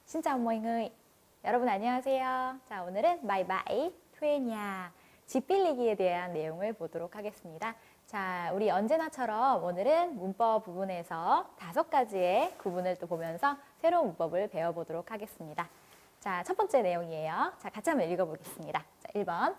Xin chào mọi người. 여러분 안녕하세요. 자, 오늘은 바이바이 퇴냐 집 빌리기에 대한 내용을 보도록 하겠습니다. 자, 우리 언제나처럼 오늘은 문법 부분에서 5가지의 구문을 또 보면서 새로운 문법을 배워보도록 하겠습니다. 자, 첫 번째 내용이에요. 자, 같이 한번 읽어보겠습니다. 자, 1번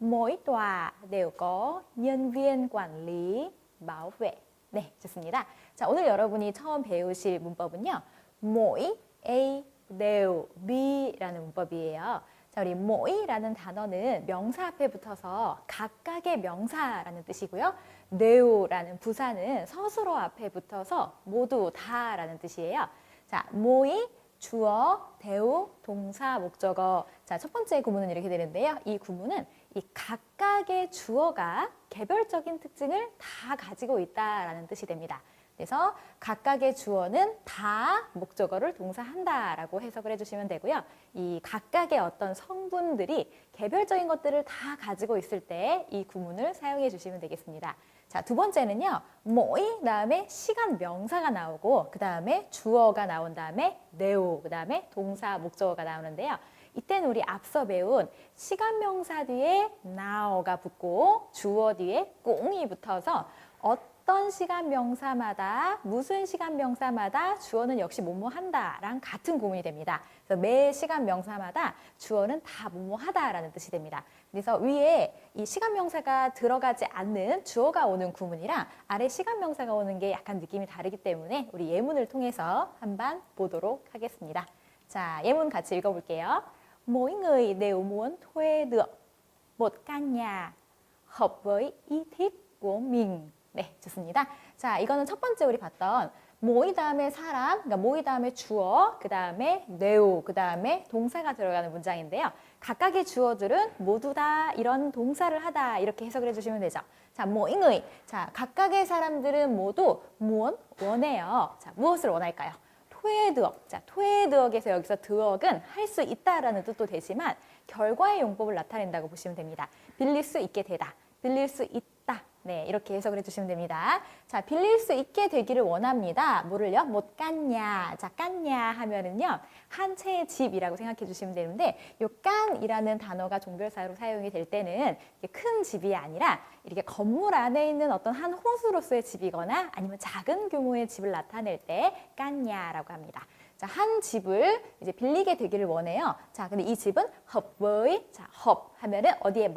Mỗi tòa đều có nhân viên quản lý, bảo vệ. 네, 좋습니다. 자, 오늘 여러분이 처음 배우실 문법은요. mỗi, a, đều, be라는 문법이에요. 자, 우리 mỗi 라는 단어는 명사 앞에 붙어서 각각의 명사라는 뜻이고요. 네오라는 부사는 서술어 앞에 붙어서 모두 다라는 뜻이에요. 자, mỗi 주어, 대우, 동사, 목적어. 자, 첫 번째 구문은 이렇게 되는데요. 이 구문은 이 각각의 주어가 개별적인 특징을 다 가지고 있다라는 뜻이 됩니다. 그래서 각각의 주어는 다 목적어를 동사한다라고 해석을 해주시면 되고요. 이 각각의 어떤 성분들이 개별적인 것들을 다 가지고 있을 때 이 구문을 사용해 주시면 되겠습니다. 자, 두 번째는요. mỗi 다음에 시간 명사가 나오고 그 다음에 주어가 나온 다음에 네오 그 다음에 동사 목적어가 나오는데요. 이때는 우리 앞서 배운 시간 명사 뒤에 now가 붙고 주어 뒤에 꽁이 붙어서 어떤 시간 명사마다 무슨 시간 명사마다 주어는 역시 뭐뭐 한다랑 같은 구문이 됩니다. 그래서 매 시간 명사마다 주어는 다 뭐뭐 하다라는 뜻이 됩니다. 그래서 위에 이 시간 명사가 들어가지 않는 주어가 오는 구문이랑 아래 시간 명사가 오는 게 약간 느낌이 다르기 때문에 우리 예문을 통해서 한번 보도록 하겠습니다. 자, 예문 같이 읽어볼게요. Mỗi người đều muốn thuê được một căn nhà hợp với ý thích của mình. 네, 좋습니다. 자, 이거는 첫 번째 우리 봤던 모이 다음에 사람, 그러니까 모이 다음에 주어, 그 다음에 네오, 그 다음에 동사가 들어가는 문장인데요. 각각의 주어들은 모두 다 이런 동사를 하다 이렇게 해석을 해주시면 되죠. 자, 모잉의. 자, 각각의 사람들은 모두 무엇 원해요. 자, 무엇을 원할까요? 토해드억. 자, 토해드억에서 여기서 드억은 할 수 있다라는 뜻도 되지만 결과의 용법을 나타낸다고 보시면 됩니다. 빌릴 수 있게 되다. 빌릴 수 있다. 네, 이렇게 해석을 해주시면 됩니다. 자, 빌릴 수 있게 되기를 원합니다. 뭐를요? 못 깐냐. 자, 깐냐 하면은요, 한 채의 집이라고 생각해 주시면 되는데, 요 깐이라는 단어가 종별사로 사용이 될 때는 큰 집이 아니라 이렇게 건물 안에 있는 어떤 한 호수로서의 집이거나 아니면 작은 규모의 집을 나타낼 때 깐냐라고 합니다. 자, 한 집을 이제 빌리게 되기를 원해요. 자, 근데 이 집은 hợp với, 자, hợp 하면은 어디에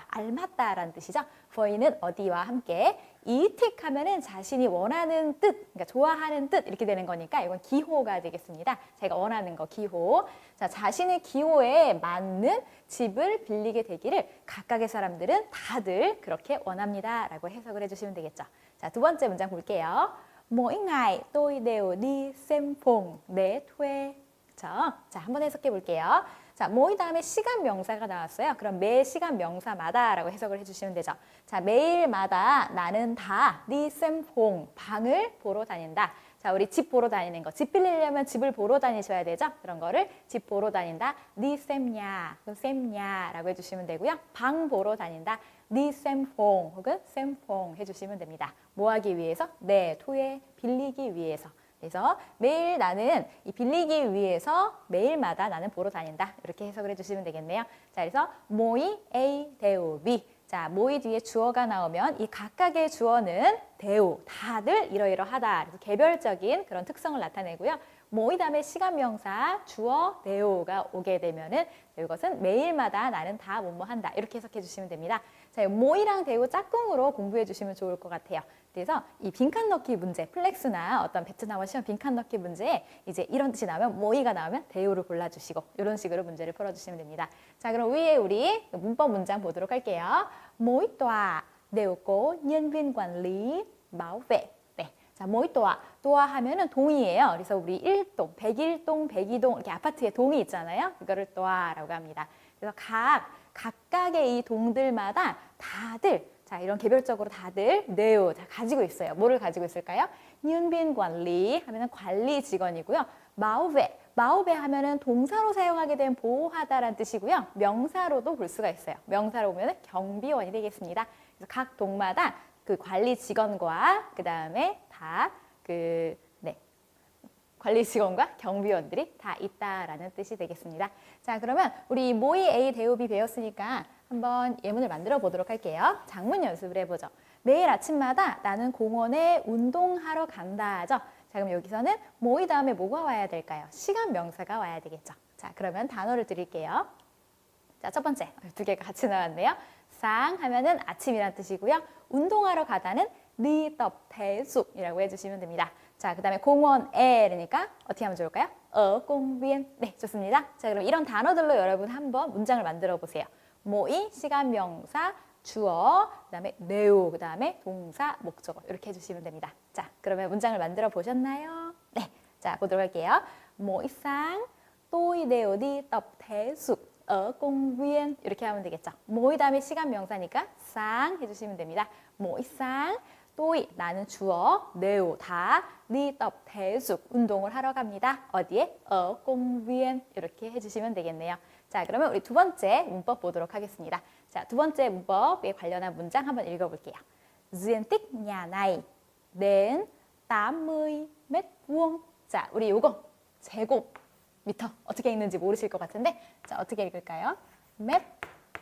알맞다라는 뜻이죠. fo이는 어디와 함께, 이틱 하면은 자신이 원하는 뜻, 그러니까 좋아하는 뜻 이렇게 되는 거니까 이건 기호가 되겠습니다. 제가 원하는 거 기호. 자, 자신의 기호에 맞는 집을 빌리게 되기를 각각의 사람들은 다들 그렇게 원합니다라고 해석을 해주시면 되겠죠. 자, 두 번째 문장 볼게요. Mỗi ngày tôi đều đi xem phòng để thuê. 자, 한번 해석해 볼게요. 자, mỗi 다음에 시간 명사가 나왔어요. 그럼 매 시간 명사마다라고 해석을 해주시면 되죠. 자, 매일마다 나는 다 리셈퐁 방을 보러 다닌다. 자, 우리 집 보러 다니는 거. 집 빌리려면 집을 보러 다니셔야 되죠. 그런 거를 집 보러 다닌다. 리셈냐, 셈냐라고 해주시면 되고요. 방 보러 다닌다. 리셈퐁 혹은 셈퐁 해주시면 됩니다. 뭐 하기 위해서? 네, 토에 빌리기 위해서. 그래서 매일 나는 이 빌리기 위해서 매일마다 나는 보러 다닌다. 이렇게 해석을 해주시면 되겠네요. 자, 그래서 모이 A, 대우, B. 자, 모이 뒤에 주어가 나오면 이 각각의 주어는 대우, 다들 이러이러하다. 그래서 개별적인 그런 특성을 나타내고요. 모이 다음에 시간 명사, 주어, 대우가 오게 되면은 이것은 매일마다 나는 다 뭐뭐 한다. 이렇게 해석해 주시면 됩니다. 자, 모이랑 대우 짝꿍으로 공부해 주시면 좋을 것 같아요. 그래서 이 빈칸 넣기 문제, 플렉스나 어떤 베트남어 시험 빈칸 넣기 문제에 이제 이런 뜻이 나오면 모이가 나오면 대우를 골라주시고 이런 식으로 문제를 풀어주시면 됩니다. 자, 그럼 위에 우리 문법 문장 보도록 할게요. Mỗi tòa đều có nhân viên quản lý, bảo vệ. 네, 자, mỗi tòa, tòa 하면은 동이에요. 그래서 우리 1동, 101동, 102동 이렇게 아파트에 동이 있잖아요. 그거를 tòa 라고 합니다. 그래서 각각의 이 동들마다 다들 자, 이런 개별적으로 다들 네오 다 가지고 있어요. 뭐를 가지고 있을까요? nhân viên 관리 하면은 관리 직원이고요. 마우베 하면은 동사로 사용하게 된 보호하다라는 뜻이고요. 명사로도 볼 수가 있어요. 명사로 보면은 경비원이 되겠습니다. 그래서 각 동마다 그 관리 직원과 그 다음에 다 관리 직원과 경비원들이 다 있다라는 뜻이 되겠습니다. 자, 그러면 우리 모의 A 대우 B 배웠으니까 한번 예문을 만들어 보도록 할게요. 장문 연습을 해보죠. 매일 아침마다 나는 공원에 운동하러 간다죠. 자, 그럼 여기서는 모의 다음에 뭐가 와야 될까요? 시간 명사가 와야 되겠죠. 자, 그러면 단어를 드릴게요. 자, 첫 번째, 두 개가 같이 나왔네요. 상 하면은 아침이란 뜻이고요. 운동하러 가다는 đi tập thể dục 이라고 해주시면 됩니다. 자, 그 다음에 공원에 그러니까 어떻게 하면 좋을까요? ở công viên. 네, 좋습니다. 자, 그럼 이런 단어들로 여러분 한번 문장을 만들어 보세요. 모의, 시간 명사, 주어, 그 다음에 네오, 그 다음에 동사, 목적어 이렇게 해주시면 됩니다. 자, 그러면 문장을 만들어 보셨나요? 네, 자, 보도록 할게요. Mỗi sáng tôi đều đi tập thể dục ở công viên 이렇게 하면 되겠죠. mỗi 다음에 시간 명사니까 sáng 해주시면 됩니다. mỗi sáng tôi 나는 주어, 네오 다, đi tập thể dục 운동을 하러 갑니다. 어디에? ở công viên 이렇게 해주시면 되겠네요. 자, 그러면 우리 두 번째 문법 보도록 하겠습니다. 자, 두 번째 문법에 관련한 문장 한번 읽어볼게요. diện tích nhà này đến 80 mét vuông. 자, 우리 요거 제곱미터 어떻게 읽는지 모르실 것 같은데 자, 어떻게 읽을까요? mét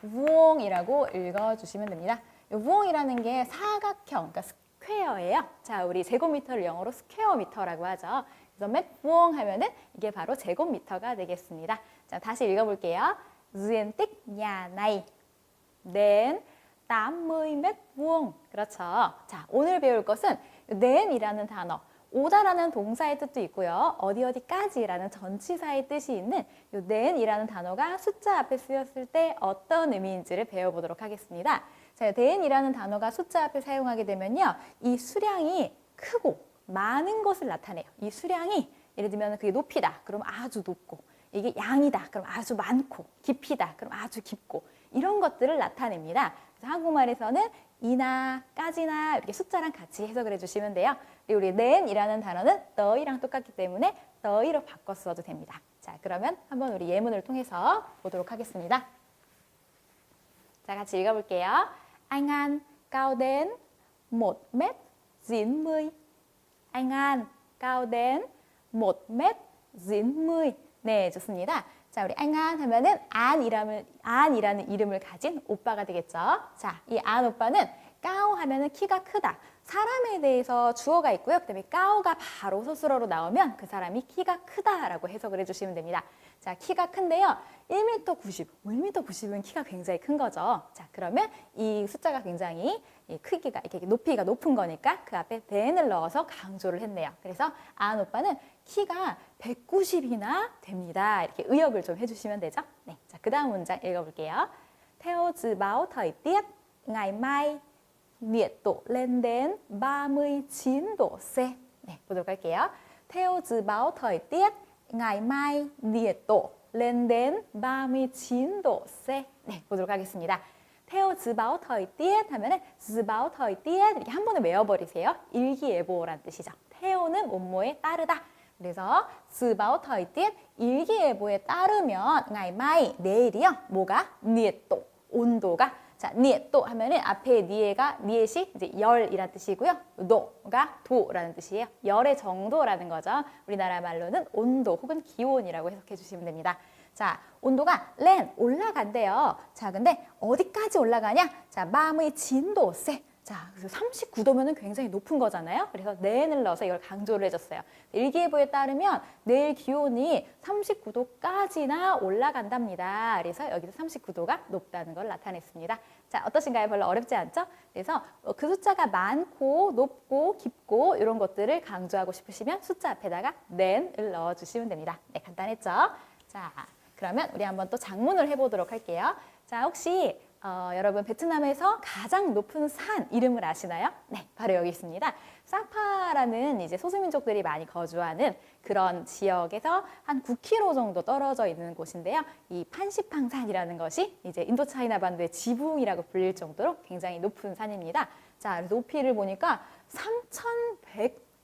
vuong이라고 읽어주시면 됩니다. 이 vuong이라는 게 사각형, 그러니까 스퀘어예요. 자, 우리 제곱미터를 영어로 스퀘어미터라고 하죠. 그래서 mét vuông 하면은 이게 바로 제곱미터가 되겠습니다. 자, 다시 읽어볼게요. diện tích nhà này đến 80 mét vuông. 그렇죠. 자, 오늘 배울 것은 된이라는 단어, 오다라는 동사의 뜻도 있고요. 어디까지라는 전치사의 뜻이 있는 이 된이라는 단어가 숫자 앞에 쓰였을 때 어떤 의미인지를 배워보도록 하겠습니다. 자, 된이라는 단어가 숫자 앞에 사용하게 되면요. 이 수량이 크고 많은 것을 나타내요. 이 수량이 예를 들면 그게 높이다. 그럼 아주 높고 이게 양이다. 그럼 아주 많고 깊이다. 그럼 아주 깊고 이런 것들을 나타냅니다. 그래서 한국말에서는 이나 까지나 이렇게 숫자랑 같이 해석을 해주시면 돼요. 그리고 우리 낸이라는 단어는 너희랑 똑같기 때문에 너희로 바꿔 써도 됩니다. 자, 그러면 한번 우리 예문을 통해서 보도록 하겠습니다. 자, 같이 읽어볼게요. Anh An cao đến 1m90. Anh An cao đến 1m90. 네, 좋습니다. 자, 우리 안안 하면은 안이라는 이름을 가진 오빠가 되겠죠. 자, 이 안 오빠는 까오 하면은 키가 크다. 사람에 대해서 주어가 있고요. 그다음에 까오가 바로 서술어로 나오면 그 사람이 키가 크다라고 해석을 해주시면 됩니다. 자, 키가 큰데요. 1m 90, 1m 90은 키가 굉장히 큰 거죠. 자, 그러면 이 숫자가 굉장히 크기가 이렇게 높이가 높은 거니까 그 앞에 then을 넣어서 강조를 했네요. 그래서 안 오빠는 키가 190이나 됩니다. 이렇게 의역을 좀 해주시면 되죠. 네, 자, 그 다음 문장 읽어볼게요. Theo dự báo thời tiết, ngày mai nhiệt độ lên đến 39 độ C. 네, 보도록 할게요. Theo dự báo thời tiết, ngày mai nhiệt độ lên đến 39 độ C. 네, 보도록 하겠습니다. Theo dự báo thời tiết 하면은 dự báo thời tiết 이렇게 한 번에 외워버리세요. 일기예보란 뜻이죠. Theo는 뭐뭐에 따르다. 그래서 dự báo thời tiết 일기예보에 따르면 ngày mai 내일이요. 뭐가? nhiệt độ 온도가 자, 니에또 하면은 앞에 니에가 니엣이 이제 열이란 뜻이고요. 도가 도라는 뜻이에요. 열의 정도라는 거죠. 우리나라 말로는 온도 혹은 기온이라고 해석해 주시면 됩니다. 자, 온도가 렌 올라간대요. 자, 근데 어디까지 올라가냐? 자, 39도세. 자, 그래서 39도면은 굉장히 높은 거잖아요. 그래서 렌을 넣어서 이걸 강조를 해줬어요. 일기예보에 따르면 내일 기온이 39도까지나 올라간답니다. 그래서 여기서 39도가 높다는 걸 나타냈습니다. 자, 어떠신가요? 별로 어렵지 않죠? 그래서 그 숫자가 많고 높고 깊고 이런 것들을 강조하고 싶으시면 숫자 앞에다가 then을 넣어주시면 됩니다. 네, 간단했죠? 자, 그러면 우리 한번 또 작문을 해보도록 할게요. 자, 혹시 여러분 베트남에서 가장 높은 산 이름을 아시나요? 네, 바로 여기 있습니다. 사파라는 이제 소수민족들이 많이 거주하는 그런 지역에서 한 9km 정도 떨어져 있는 곳인데요. 이 판시팡산이라는 것이 이제 인도차이나 반도의 지붕이라고 불릴 정도로 굉장히 높은 산입니다. 자, 그래서 높이를 보니까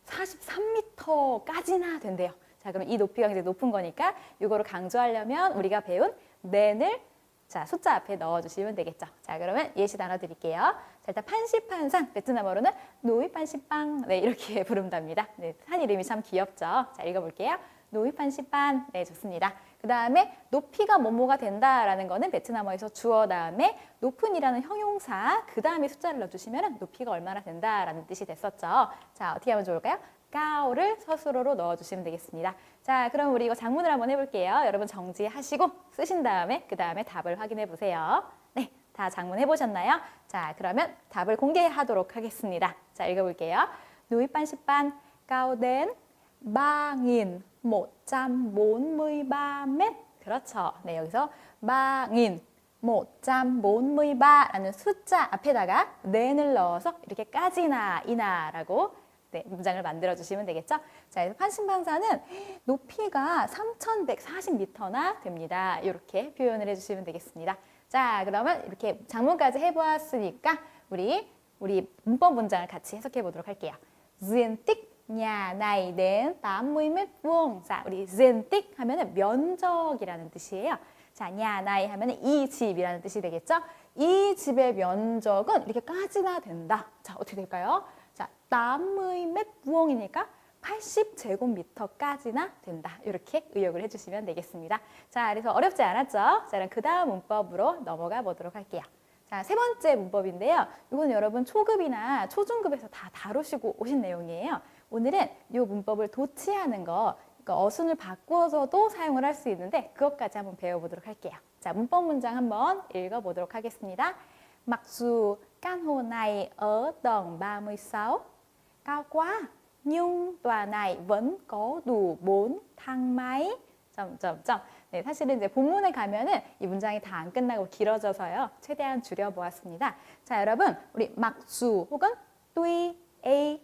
3,143m까지나 된대요. 자, 그러면 이 높이가 굉장히 높은 거니까 이거를 강조하려면 우리가 배운 then을 자, 숫자 앞에 넣어주시면 되겠죠. 자, 그러면 예시 단어 드릴게요. 자, 일단 판시판산, 베트남어로는 노이판시빵. 네, 이렇게 부른답니다. 네, 산 이름이 참 귀엽죠. 자, 읽어볼게요. 노이판시판. 네, 좋습니다. 그 다음에 높이가 뭐뭐가 된다라는 거는 베트남어에서 주어 다음에 높은이라는 형용사, 그 다음에 숫자를 넣어주시면 높이가 얼마나 된다라는 뜻이 됐었죠. 자, 어떻게 하면 좋을까요? 까오를 서술어로 넣어주시면 되겠습니다. 자, 그럼 우리 이거 작문을 한번 해볼게요. 여러분 정지하시고 쓰신 다음에 그 다음에 답을 확인해 보세요. 네, 다 작문 해보셨나요? 자, 그러면 답을 공개하도록 하겠습니다. 자, 읽어볼게요. 누이빤시빤 까오덴 방인 143m. 그렇죠. 네, 여기서 방인 143라는 숫자 앞에다가 넨을 넣어서 이렇게까지나 이나라고 네, 문장을 만들어 주시면 되겠죠. 자, 그래서 판신방사는 높이가 3,140m나 됩니다. 이렇게 표현을 해주시면 되겠습니다. 자, 그러면 이렇게 작문까지 해보았으니까 우리 문법 문장을 같이 해석해 보도록 할게요. diện tích nhà này đến 80m². 자, 우리 diện tích 하면은 면적이라는 뜻이에요. 자, nhà này 하면은 이 집이라는 뜻이 되겠죠. 이 집의 면적은 이렇게까지나 된다. 자, 어떻게 될까요? 자, 80m²이니까 80제곱미터까지나 된다. 이렇게 의역을 해주시면 되겠습니다. 자, 그래서 어렵지 않았죠? 자, 그럼 그 다음 문법으로 넘어가 보도록 할게요. 자, 세 번째 문법인데요. 이건 여러분 초급이나 초중급에서 다 다루시고 오신 내용이에요. 오늘은 이 문법을 도치하는 거, 그러니까 어순을 바꾸어서도 사용을 할 수 있는데 그것까지 한번 배워보도록 할게요. 자, 문법 문장 한번 읽어보도록 하겠습니다. Mặc dù căn hộ này ở tầng 36, cao quá, nhưng tòa này vẫn có đủ 4 thang máy. 점점점. 네, 사실은 이제 본문에 가면은 이 문장이 다 안 끝나고 길어져서요. 최대한 줄여보았습니다. 자, 여러분, 우리 막수 혹은 tuy, a,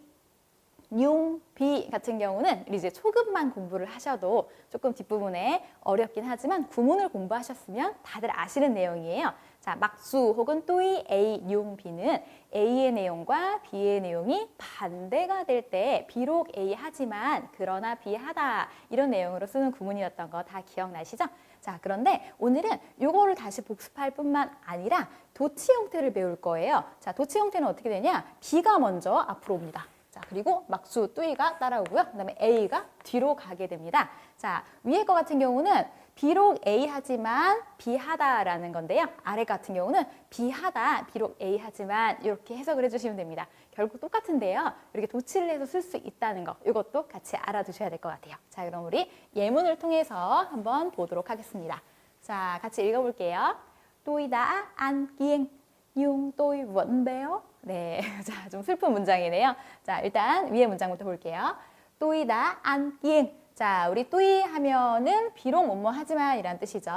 융, 비 같은 경우는 이제 초급만 공부를 하셔도 조금 뒷부분에 어렵긴 하지만 구문을 공부하셨으면 다들 아시는 내용이에요. 자, 막수 혹은 또이 A, 융, 비는 A의 내용과 B의 내용이 반대가 될 때 비록 A 하지만 그러나 B 하다 이런 내용으로 쓰는 구문이었던 거 다 기억나시죠? 자, 그런데 오늘은 이거를 다시 복습할 뿐만 아니라 도치 형태를 배울 거예요. 자, 도치 형태는 어떻게 되냐? B가 먼저 앞으로 옵니다. 자, 그리고 막수 뚜이가 따라오고요. 그다음에 A가 뒤로 가게 됩니다. 자, 위에 거 같은 경우는 비록 A 하지만 B 하다라는 건데요. 아래 같은 경우는 B 하다, 비록 A 하지만 이렇게 해석을 해주시면 됩니다. 결국 똑같은데요. 이렇게 도치를 해서 쓸 수 있다는 거 이것도 같이 알아두셔야 될 것 같아요. 자, 그럼 우리 예문을 통해서 한번 보도록 하겠습니다. 자, 같이 읽어볼게요. Tôi đã ăn kiêng nhưng tôi vẫn béo. 네, 자, 좀 슬픈 문장이네요. 자, 일단 위에 문장부터 볼게요. Tôi đã ăn kiêng. 자, 우리 또이 하면은 비록 뭐뭐 하지만 이란 뜻이죠.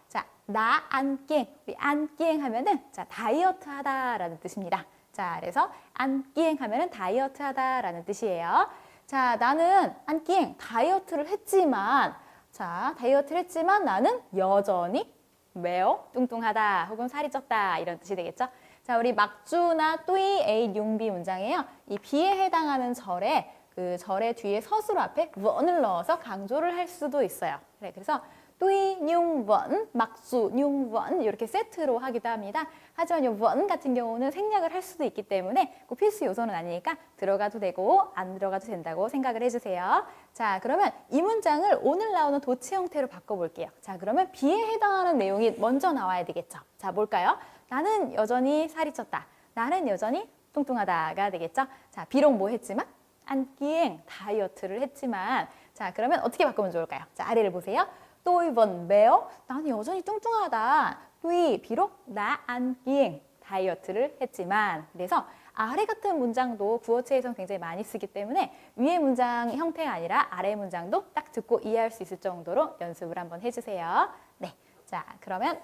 자, 나 안깽. 우리 안깽 하면은 자, 다이어트 하다라는 뜻입니다. 자, 그래서 안깽 하면은 다이어트 하다라는 뜻이에요. 자, 나는 안깽 다이어트를 했지만 자, 다이어트를 했지만 나는 여전히 매우 뚱뚱하다 혹은 살이 쪘다 이런 뜻이 되겠죠. 자, 우리 막주나 또이 A 융비 문장이에요. 이 비에 해당하는 절에 그 절의 뒤에 서술 앞에 원을 넣어서 강조를 할 수도 있어요. 네, 그래서 또이 융원, 막수 융원 이렇게 세트로 하기도 합니다. 하지만 이 원 같은 경우는 생략을 할 수도 있기 때문에 꼭 필수 요소는 아니니까 들어가도 되고 안 들어가도 된다고 생각을 해주세요. 자, 그러면 이 문장을 오늘 나오는 도치 형태로 바꿔볼게요. 자, 그러면 비에 해당하는 내용이 먼저 나와야 되겠죠. 자, 뭘까요? 나는 여전히 살이 쪘다. 나는 여전히 뚱뚱하다가 되겠죠. 자, 비록 뭐 했지만 안기행 다이어트를 했지만 자, 그러면 어떻게 바꾸면 좋을까요? 자, 아래를 보세요. tôi vẫn béo. 나는 여전히 뚱뚱하다. tuy 비록 나 안기행 다이어트를 했지만 그래서 아래 같은 문장도 구어체에서는 굉장히 많이 쓰기 때문에 위의 문장 형태가 아니라 아래 문장도 딱 듣고 이해할 수 있을 정도로 연습을 한번 해주세요. 네, 자, 그러면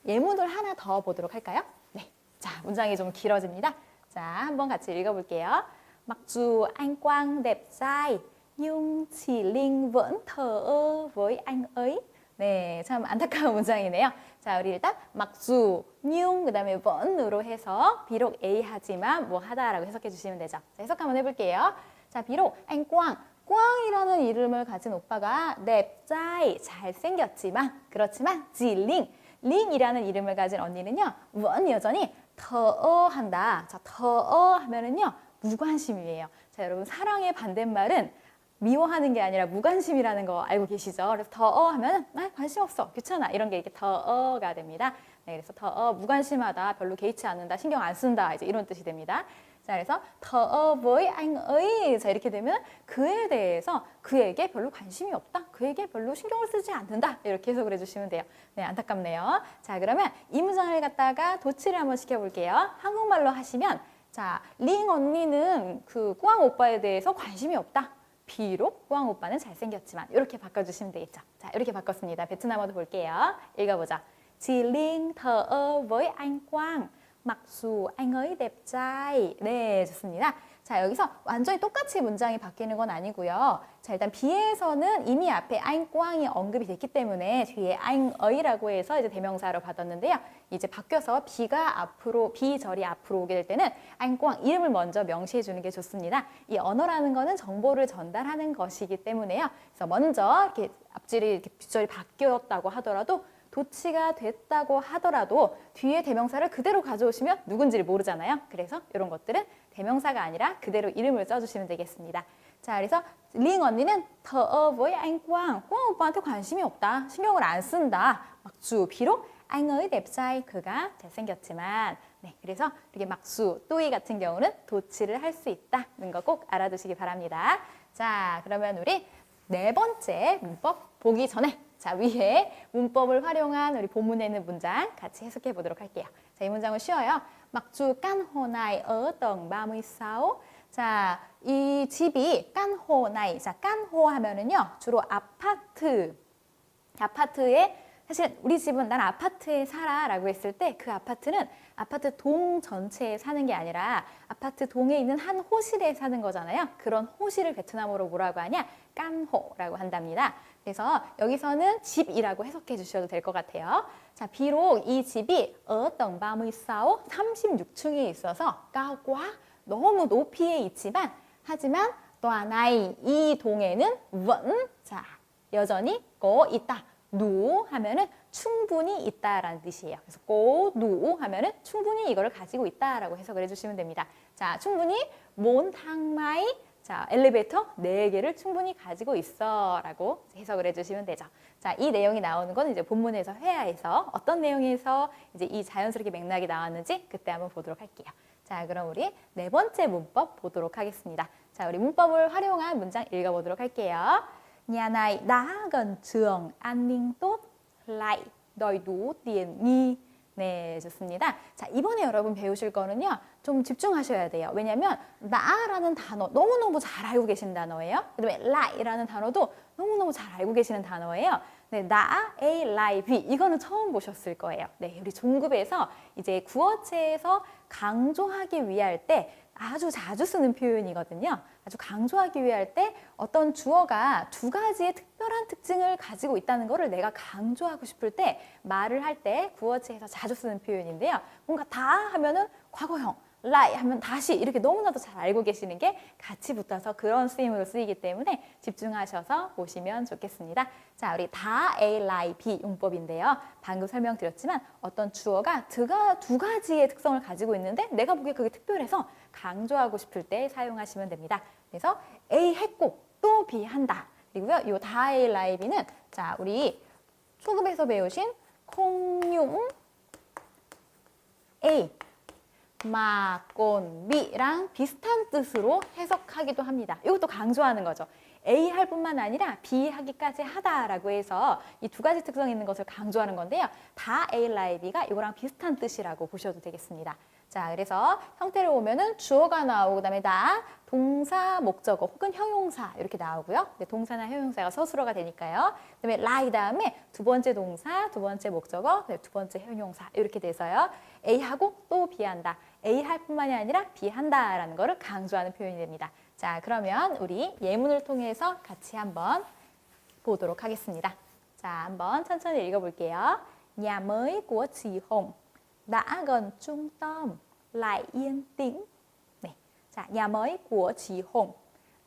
예문을 하나 더 보도록 할까요? 네, 자, 문장이 좀 길어집니다. 자, 한번 같이 읽어볼게요. Mặc dù anh Quang đẹp trai, nhưng chị Linh vẫn thờ ơ với anh ấy. 네, 참 안타까운 문장이네요. 자, 우리 일단 mặc dù, nhưng 그 다음에 vẫn 으로 해서 비록 A 하지만 뭐 하다라고 해석해 주시면 되죠. 자, 해석 한번 해볼게요. 자, 비록 anh Quang, 꽝이라는 이름을 가진 오빠가 đẹp trai, 잘생겼지만 그렇지만 chị Linh, 링이라는 이름을 가진 언니는요, vẫn 여전히 더어한다. 자, 더어 하면은요, 무관심이에요. 자, 여러분 사랑의 반대말은 미워하는 게 아니라 무관심이라는 거 알고 계시죠? 그래서 더어 하면은 관심 없어, 귀찮아 이런 게 이렇게 더어가 됩니다. 네, 그래서 더어 무관심하다, 별로 개의치 않는다, 신경 안 쓴다 이제 이런 뜻이 됩니다. 자, 그래서 더어 với anh ấy 자 이렇게 되면 그에 대해서 그에게 별로 관심이 없다, 그에게 별로 신경을 쓰지 않는다 이렇게 해석을 해주시면 돼요. 네, 안타깝네요. 자, 그러면 이 문장을 갖다가 도치를 한번 시켜볼게요. 한국말로 하시면 자, 링 언니는 그 꾸앙 오빠에 대해서 관심이 없다. 비록 꾸앙 오빠는 잘생겼지만 이렇게 바꿔주시면 되겠죠. 자, 이렇게 바꿨습니다. 베트남어도 볼게요. 읽어보자. Chị Liên thờ ơ với anh Quang mặc dù anh ấy đẹp trai. 네, 좋습니다. 자, 여기서 완전히 똑같이 문장이 바뀌는 건 아니고요. 자, 일단 비에서는 이미 앞에 anh 꽝이 언급이 됐기 때문에 뒤에 anh 의라고 해서 이제 대명사로 받았는데요. 이제 바뀌어서 비가 앞으로, 비절이 앞으로 오게 될 때는 anh 꽝 이름을 먼저 명시해 주는 게 좋습니다. 이 언어라는 거는 정보를 전달하는 것이기 때문에요. 그래서 먼저 이렇게 앞줄이 이렇게 빗절이 바뀌었다고 하더라도 도치가 됐다고 하더라도 뒤에 대명사를 그대로 가져오시면 누군지를 모르잖아요. 그래서 이런 것들은 대명사가 아니라 그대로 이름을 써주시면 되겠습니다. 자, 그래서 링 언니는 더어 với anh Quang, 꽝 오빠한테 관심이 없다, 신경을 안 쓴다. 막주 비록 anh ấy đẹp trai, 그가 잘생겼지만, 네, 그래서 이렇게 막수, 또이 같은 경우는 도치를 할 수 있다는 거 꼭 알아두시기 바랍니다. 자, 그러면 우리 네 번째 문법 보기 전에 자, 위에 문법을 활용한 우리 본문에 있는 문장 같이 해석해 보도록 할게요. 자, 이 문장은 쉬워요. Mặc dù căn hộ này ở tầng 36. 자, 이 집이 깐호 나이. 자, 깐호 하면은요, 주로 아파트에 사실 우리 집은 난 아파트에 살아라고 했을 때 그 아파트는 아파트 동 전체에 사는 게 아니라 아파트 동에 있는 한 호실에 사는 거잖아요. 그런 호실을 베트남어로 뭐라고 하냐? 깐호라고 한답니다. 그래서 여기서는 집이라고 해석해 주셔도 될 것 같아요. 자, 비록 이 집이 어떤 밤의 싸우 36층에 있어서 까과 너무 높이에 있지만 하지만 또 하나의 이 동에는 vẫn 자, 여전히 있다. 누 하면은 충분히 있다라는 뜻이에요. 그래서 누 하면은 충분히 이거를 가지고 있다라고 해석을 해주시면 됩니다. 자, 충분히 몬 탕마이 자, 엘리베이터 4개를 충분히 가지고 있어 라고 해석을 해주시면 되죠. 자, 이 내용이 나오는 건 이제 본문에서 회화에서 어떤 내용에서 이제 이 자연스럽게 맥락이 나왔는지 그때 한번 보도록 할게요. 자, 그럼 우리 네 번째 문법 보도록 하겠습니다. 자, 우리 문법을 활용한 문장 읽어보도록 할게요. Nhà này đã gần trường an ninh tốt, lại đòi đủ tiền nghi. 네, 좋습니다. 자, 이번에 여러분 배우실 거는요, 좀 집중하셔야 돼요. 왜냐면 나라는 단어 너무너무 잘 알고 계신 단어예요. 그다음에 라이라는 단어도 너무너무 잘 알고 계시는 단어예요. 네, 나, A, 라이, 비 이거는 처음 보셨을 거예요. 네, 우리 중급에서 이제 구어체에서 강조하기 위할 때 아주 자주 쓰는 표현이거든요. 아주 강조하기 위할 때 어떤 주어가 두 가지의 특별한 특징을 가지고 있다는 것을 내가 강조하고 싶을 때 말을 할 때 구어체에서 자주 쓰는 표현인데요. 뭔가 다 하면은 과거형, 라이 하면 다시 이렇게 너무나도 잘 알고 계시는 게 같이 붙어서 그런 쓰임으로 쓰이기 때문에 집중하셔서 보시면 좋겠습니다. 자, 우리 다 A, 라이, B 용법인데요. 방금 설명드렸지만 어떤 주어가 두 가지의 특성을 가지고 있는데 내가 보기에 그게 특별해서 강조하고 싶을 때 사용하시면 됩니다. 그래서 A 했고 또 B 한다. 그리고요, 이 다 A, 라이, B는 자, 우리 초급에서 배우신 콩융 A 마, 꼰, 미랑 비슷한 뜻으로 해석하기도 합니다. 이것도 강조하는 거죠. A 할 뿐만 아니라 B 하기까지 하다라고 해서 이 두 가지 특성 있는 것을 강조하는 건데요. 다 A, 라이, B가 이거랑 비슷한 뜻이라고 보셔도 되겠습니다. 자, 그래서 형태를 보면은 주어가 나오고 그다음에 다 동사, 목적어 혹은 형용사 이렇게 나오고요. 네, 동사나 형용사가 서술어가 되니까요. 그다음에 라이 다음에 두 번째 동사, 두 번째 목적어, 네, 두 번째 형용사 이렇게 돼서요. A 하고 또 B 한다. A 할 뿐만이 아니라 B 한다라는 거를 강조하는 표현이 됩니다. 자, 그러면 우리 예문을 통해서 같이 한번 보도록 하겠습니다. 자, 한번 천천히 읽어볼게요. Nhà mới của chị Hồng đã gần trung tâm lại yên tĩnh. 네, 자, nhà mới của chị Hồng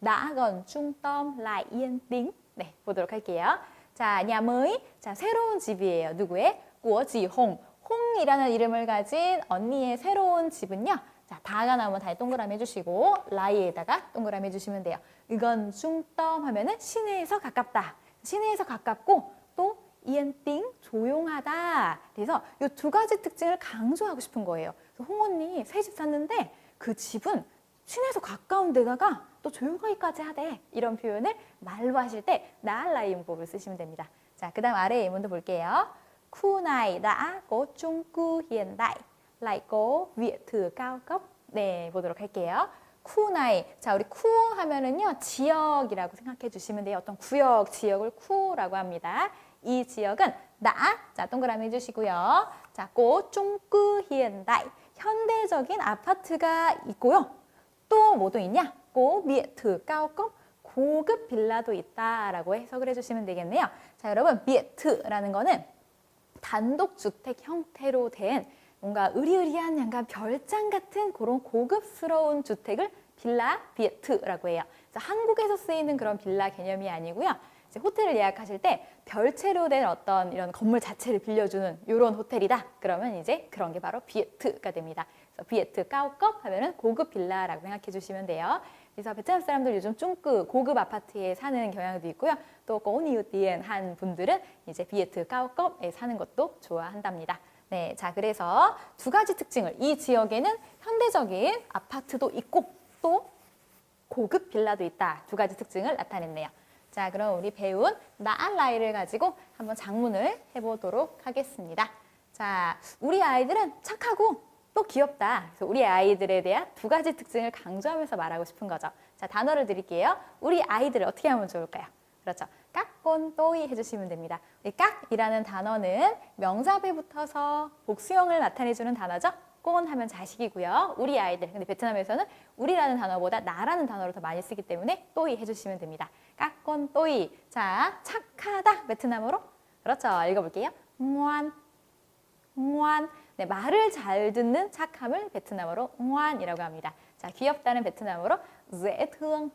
đã gần trung tâm lại yên tĩnh. 네, 보도록 할게요. 자, nhà mới, 자, 새로운 집이에요. 누구의? 구어지홍. 홍이라는 이름을 가진 언니의 새로운 집은요. 자, 다가 나오면 다에 동그라미 해주시고 라이에다가 동그라미 해주시면 돼요. 이건 중덤 하면은 시내에서 가깝다. 시내에서 가깝고 또 이엔띵 조용하다. 그래서 이 두 가지 특징을 강조하고 싶은 거예요. 홍 언니 새 집 샀는데 그 집은 시내에서 가까운 데다가 또 조용하기까지 하대. 이런 표현을 말로 하실 때 나알라이 용법을 쓰시면 됩니다. 자, 그 다음 아래 예문도 볼게요. Khu này đã có chung cư hiện đại, lại có biệt thự cao cấp. 네, 보도록 할게요. 쿠나이. 자, 우리 쿠 하면은요, 지역이라고 생각해 주시면 돼요. 어떤 구역, 지역을 쿠라고 합니다. 이 지역은 나, 자, 동그라미 해주시고요. 자, 고 중구 현대, 현대적인 아파트가 있고요. 또 뭐도 있냐? 고 비에트 cao cấp, 고급 빌라도 있다라고 해석을 해주시면 되겠네요. 자, 여러분, 비에트라는 거는 단독주택 형태로 된 뭔가 으리으리한 약간 별장 같은 그런 고급스러운 주택을 빌라 비에트라고 해요. 한국에서 쓰이는 그런 빌라 개념이 아니고요. 이제 호텔을 예약하실 때 별채로 된 어떤 이런 건물 자체를 빌려주는 이런 호텔이다. 그러면 이제 그런 게 바로 비에트가 됩니다. 그래서 비에트 cao cấp 하면은 고급 빌라라고 생각해 주시면 돼요. 그래서 베트남 사람들 요즘 쭝끄 고급 아파트에 사는 경향도 있고요. 또 꼬니우띠엔 한 분들은 이제 비에트 cao cấp 에 사는 것도 좋아한답니다. 네, 자 그래서 두 가지 특징을 이 지역에는 현대적인 아파트도 있고 또 고급 빌라도 있다. 두 가지 특징을 나타냈네요. 자, 그럼 우리 배운 나알라이를 가지고 한번 작문을 해보도록 하겠습니다. 자, 우리 아이들은 착하고 또 귀엽다. 그래서 우리 아이들에 대한 두 가지 특징을 강조하면서 말하고 싶은 거죠. 자, 단어를 드릴게요. 우리 아이들을 어떻게 하면 좋을까요? 그렇죠. 깍꼰또이 해주시면 됩니다. 이 깍이라는 단어는 명사앞에 붙어서 복수형을 나타내주는 단어죠. 꼰 하면 자식이고요. 우리 아이들. 근데 베트남에서는 우리라는 단어보다 나라는 단어를 더 많이 쓰기 때문에 또이 해주시면 됩니다. 깍꼰또이. 자, 착하다. 베트남어로. 그렇죠. 읽어볼게요. ngoan. ngoan. 네, 말을 잘 듣는 착함을 베트남어로 ngoan이라고 합니다. 자, 귀엽다는 베트남어로 dễ thương.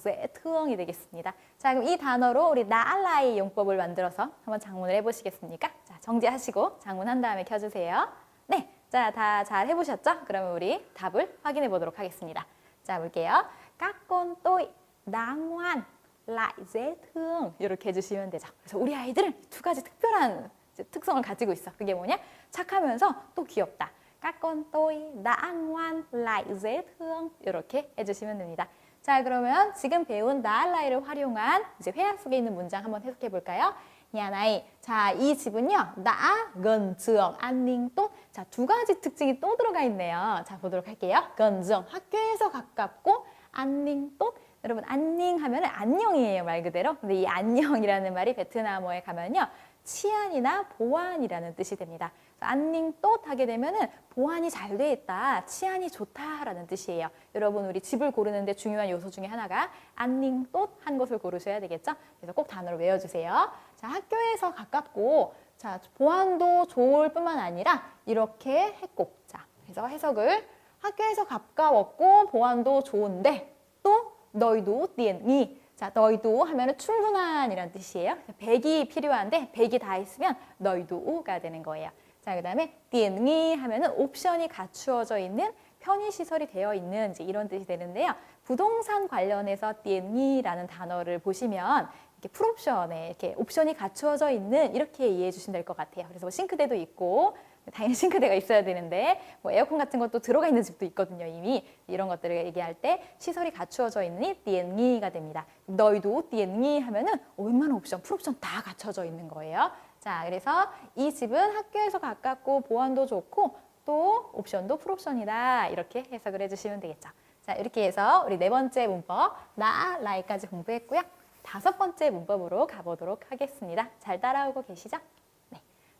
dễ thương 이 되겠습니다. 자, 그럼 이 단어로 우리 나알라이 용법을 만들어서 한번 장문을 해보시겠습니까? 자, 정지하시고 장문한 다음에 켜주세요. 네, 자, 다 잘 해보셨죠? 그러면 우리 답을 확인해 보도록 하겠습니다. 자, 볼게요. Các con tôi đáng ngoan, lại dễ thương 이렇게 해주시면 되죠. 그래서 우리 아이들은 두 가지 특별한 특성을 가지고 있어. 그게 뭐냐? 착하면서 또 귀엽다. Các con tôi đã ngoan, lại dễ thương 이렇게 해주시면 됩니다. 자, 그러면 지금 배운 나알라이를 활용한 이제 회화 속에 있는 문장 한번 해석해 볼까요? nhà này. 자, 이 집은요. 나, gần trường, an ninh tốt. 자, 두 가지 특징이 또 들어가 있네요. 자, 보도록 할게요. gần trường, 학교에서 가깝고 an ninh tốt. 여러분, 안닝 하면 안녕이에요, 말 그대로. 근데 이 안녕이라는 말이 베트남어에 가면요. 치안이나 보안이라는 뜻이 됩니다. 안닝 또 하게 되면은 보안이 잘 돼 있다, 치안이 좋다라는 뜻이에요. 여러분 우리 집을 고르는데 중요한 요소 중에 하나가 안닝 또 한 것을 고르셔야 되겠죠. 그래서 꼭 단어를 외워주세요. 자, 학교에서 가깝고 자 보안도 좋을 뿐만 아니라 이렇게 했고 자 그래서 해석을 학교에서 가까웠고 보안도 좋은데 또 너희도 띠엔이 자, 너희도 하면은 충분한이란 뜻이에요. 100이 필요한데 100이 다 있으면 너희도가 되는 거예요. 자, 그다음에 띠엔이 하면은 옵션이 갖추어져 있는 편의시설이 되어 있는 이제 이런 뜻이 되는데요. 부동산 관련해서 띠엔이라는 단어를 보시면 이렇게 풀옵션에 이렇게 옵션이 갖추어져 있는 이렇게 이해해 주시면 될 것 같아요. 그래서 뭐 싱크대도 있고 당연히 싱크대가 있어야 되는데 뭐 에어컨 같은 것도 들어가 있는 집도 있거든요. 이미 이런 것들을 얘기할 때 시설이 갖추어져 있는 띠엔이가 됩니다. 너희도 띠엔이 하면은 웬만한 옵션, 풀옵션 다 갖춰져 있는 거예요. 자, 그래서 이 집은 학교에서 가깝고 보안도 좋고 또 옵션도 풀옵션이다 이렇게 해석을 해주시면 되겠죠. 자, 이렇게 해서 우리 네 번째 문법 나, 라이까지 공부했고요. 다섯 번째 문법으로 가보도록 하겠습니다. 잘 따라오고 계시죠?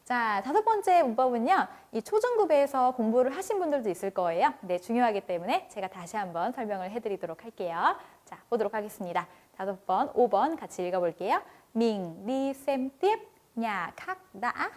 자, 다섯 번째 문법은요. 이 초중급에서 공부를 하신 분들도 있을 거예요. 네, 중요하기 때문에 제가 다시 한번 설명을 해드리도록 할게요. 자, 보도록 하겠습니다. 5번, 5번 같이 읽어볼게요. Mình đi xem tiếp nhà khách đã.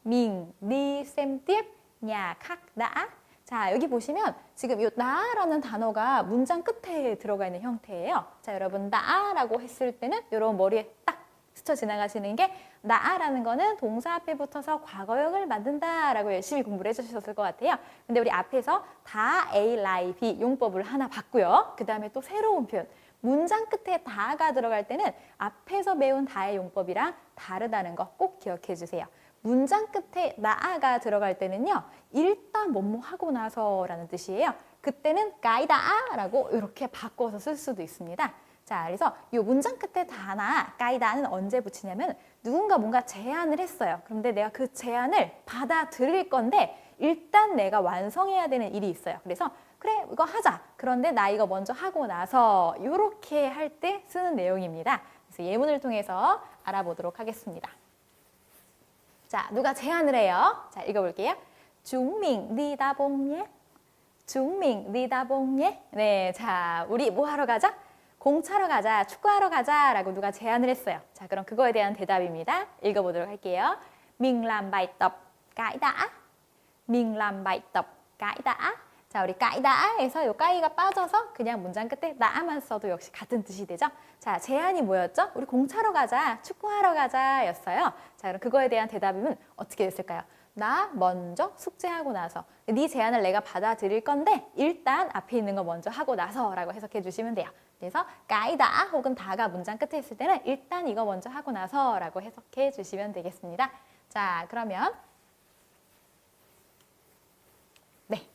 Mình đi xem tiếp nhà khách đã. 자, 여기 보시면 지금 이 나라는 단어가 문장 끝에 들어가 있는 형태예요. 자, 여러분 나라고 했을 때는 이런 머리에 딱 스쳐 지나가시는 게 나라는 거는 동사 앞에 붙어서 과거형을 만든다라고 열심히 공부를 해주셨을 것 같아요. 근데 우리 앞에서 다 A, lie, be 용법을 하나 봤고요. 그 다음에 또 새로운 표현. 문장 끝에 다가 들어갈 때는 앞에서 배운 다의 용법이랑 다르다는 거 꼭 기억해 주세요. 문장 끝에 나가 들어갈 때는요. 일단 뭐뭐 하고 나서라는 뜻이에요. 그때는 까이다라고 이렇게 바꿔서 쓸 수도 있습니다. 자, 그래서 이 문장 끝에 다나 까이다는 언제 붙이냐면 누군가 뭔가 제안을 했어요. 그런데 내가 그 제안을 받아들일 건데 일단 내가 완성해야 되는 일이 있어요. 그래서 그래 이거 하자. 그런데 나 이거 먼저 하고 나서 이렇게 할 때 쓰는 내용입니다. 그래서 예문을 통해서 알아보도록 하겠습니다. 자, 누가 제안을 해요. 자, 읽어볼게요. 중민 리다 봉예. 중민 리다 봉예. 네, 자, 우리 뭐 하러 가자? 공차러 가자, 축구하러 가자 라고 누가 제안을 했어요. 자, 그럼 그거에 대한 대답입니다. 읽어보도록 할게요. Mình làm bài tập cãi đã. Mình làm bài tập cãi đã. 자, 우리 까이다에서 요 까이가 빠져서 그냥 문장 끝에 나만 써도 역시 같은 뜻이 되죠. 자, 제안이 뭐였죠? 우리 공차러 가자, 축구하러 가자 였어요. 자, 그럼 그거에 대한 대답이면 어떻게 됐을까요? 나 먼저 숙제하고 나서 네 제안을 내가 받아들일 건데 일단 앞에 있는 거 먼저 하고 나서라고 해석해 주시면 돼요. 그래서 까이다 혹은 다가 문장 끝에 있을 때는 일단 이거 먼저 하고 나서라고 해석해 주시면 되겠습니다. 자, 그러면 네,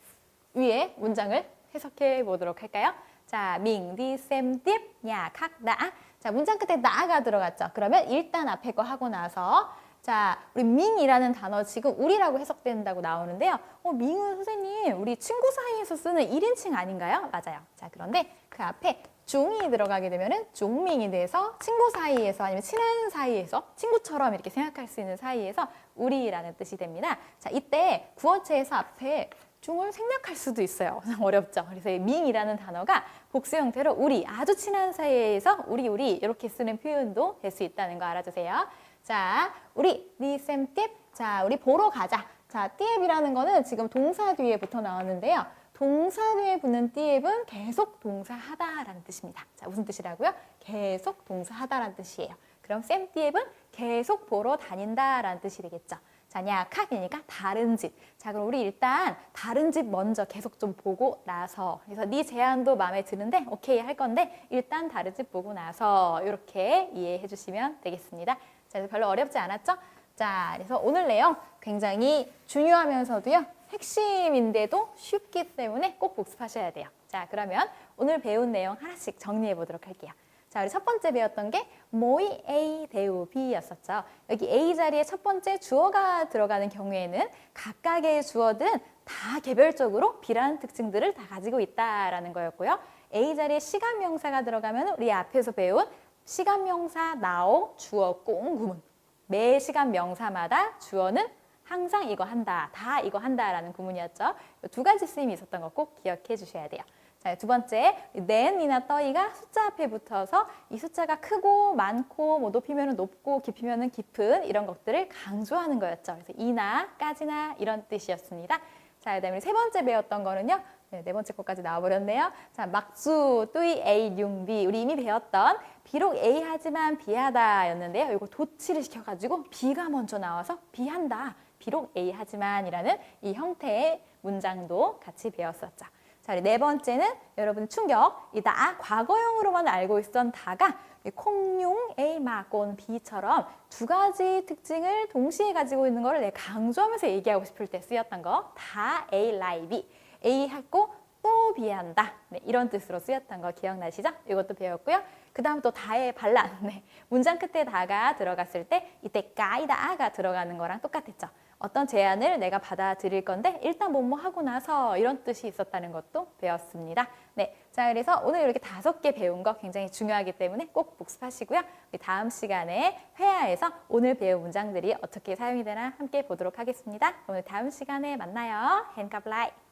위에 문장을 해석해 보도록 할까요? 자, Mình đi xem tiếp nhà khác đã. 자, 문장 끝에 나가 들어갔죠. 그러면 일단 앞에 거 하고 나서 자, 우리 밍이라는 단어 지금 우리라고 해석된다고 나오는데요. 밍은 선생님, 우리 친구 사이에서 쓰는 1인칭 아닌가요? 맞아요. 자, 그런데 그 앞에 중이 들어가게 되면은 중밍이 돼서 친구 사이에서 아니면 친한 사이에서 친구처럼 이렇게 생각할 수 있는 사이에서 우리라는 뜻이 됩니다. 자, 이때 구어체에서 앞에 중을 생략할 수도 있어요. 어렵죠. 그래서 이 밍이라는 단어가 복수 형태로 우리, 아주 친한 사이에서 우리 이렇게 쓰는 표현도 될 수 있다는 거 알아주세요. 자, 우리 리셈 팁. 자, 우리 보러 가자. 자, 띠앱이라는 거는 지금 동사 뒤에 붙어 나왔는데요. 동사 뒤에 붙는 띠앱은 계속 동사하다라는 뜻입니다. 자, 무슨 뜻이라고요? 계속 동사하다라는 뜻이에요. 그럼 쌤 띠앱은 계속 보러 다닌다라는 뜻이 되겠죠. 자, 냐칵이니까 다른 집. 자, 그럼 우리 일단 다른 집 먼저 계속 좀 보고 나서. 그래서 네 제안도 마음에 드는데 오케이 할 건데 일단 다른 집 보고 나서 이렇게 이해해 주시면 되겠습니다. 자, 그래서 별로 어렵지 않았죠? 자, 그래서 오늘 내용 굉장히 중요하면서도요. 핵심인데도 쉽기 때문에 꼭 복습하셔야 돼요. 자, 그러면 오늘 배운 내용 하나씩 정리해 보도록 할게요. 자, 우리 첫 번째 배웠던 게 모이 A 대우 B였었죠. 여기 A 자리에 첫 번째 주어가 들어가는 경우에는 각각의 주어들은 다 개별적으로 B라는 특징들을 다 가지고 있다라는 거였고요. A 자리에 시간명사가 들어가면 우리 앞에서 배운 시간명사 나오 주어 꽁 구문. 매 시간명사마다 주어는 항상 이거 한다, 다 이거 한다라는 구문이었죠. 두 가지 쓰임이 있었던 거 꼭 기억해 주셔야 돼요. 자, 두 번째, then이나 떠이가 숫자 앞에 붙어서 이 숫자가 크고 많고 뭐 높이면 높고 깊이면 깊은 이런 것들을 강조하는 거였죠. 그래서 이나, 까지나 이런 뜻이었습니다. 자, 그다음에 세 번째 배웠던 거는요. 네 번째 것까지 나와버렸네요. 자, 막수, 뚜이, A, 융, B 우리 이미 배웠던 비록 A 하지만 B 하다 였는데요. 이거 도치를 시켜가지고 B가 먼저 나와서 B 한다. 비록 A 하지만 이라는 이 형태의 문장도 같이 배웠었죠. 자, 네 번째는 여러분 충격, 이 다 과거형으로만 알고 있었던 다가 콩용 A, 마곤 B처럼 두 가지 특징을 동시에 가지고 있는 거를 내가 강조하면서 얘기하고 싶을 때 쓰였던 거 다 A, lie, B. A 하고 또 B 한다. 네, 이런 뜻으로 쓰였던 거 기억나시죠? 이것도 배웠고요. 그 다음 또 다의 반란. 네, 문장 끝에 다가 들어갔을 때 이때 까이다가 들어가는 거랑 똑같았죠. 어떤 제안을 내가 받아들일 건데 일단 뭐뭐 하고 나서 이런 뜻이 있었다는 것도 배웠습니다. 네, 자, 그래서 오늘 이렇게 5개 배운 거 굉장히 중요하기 때문에 꼭 복습하시고요. 우리 다음 시간에 회화에서 오늘 배운 문장들이 어떻게 사용이 되나 함께 보도록 하겠습니다. 오늘 다음 시간에 만나요. 헨카블라이.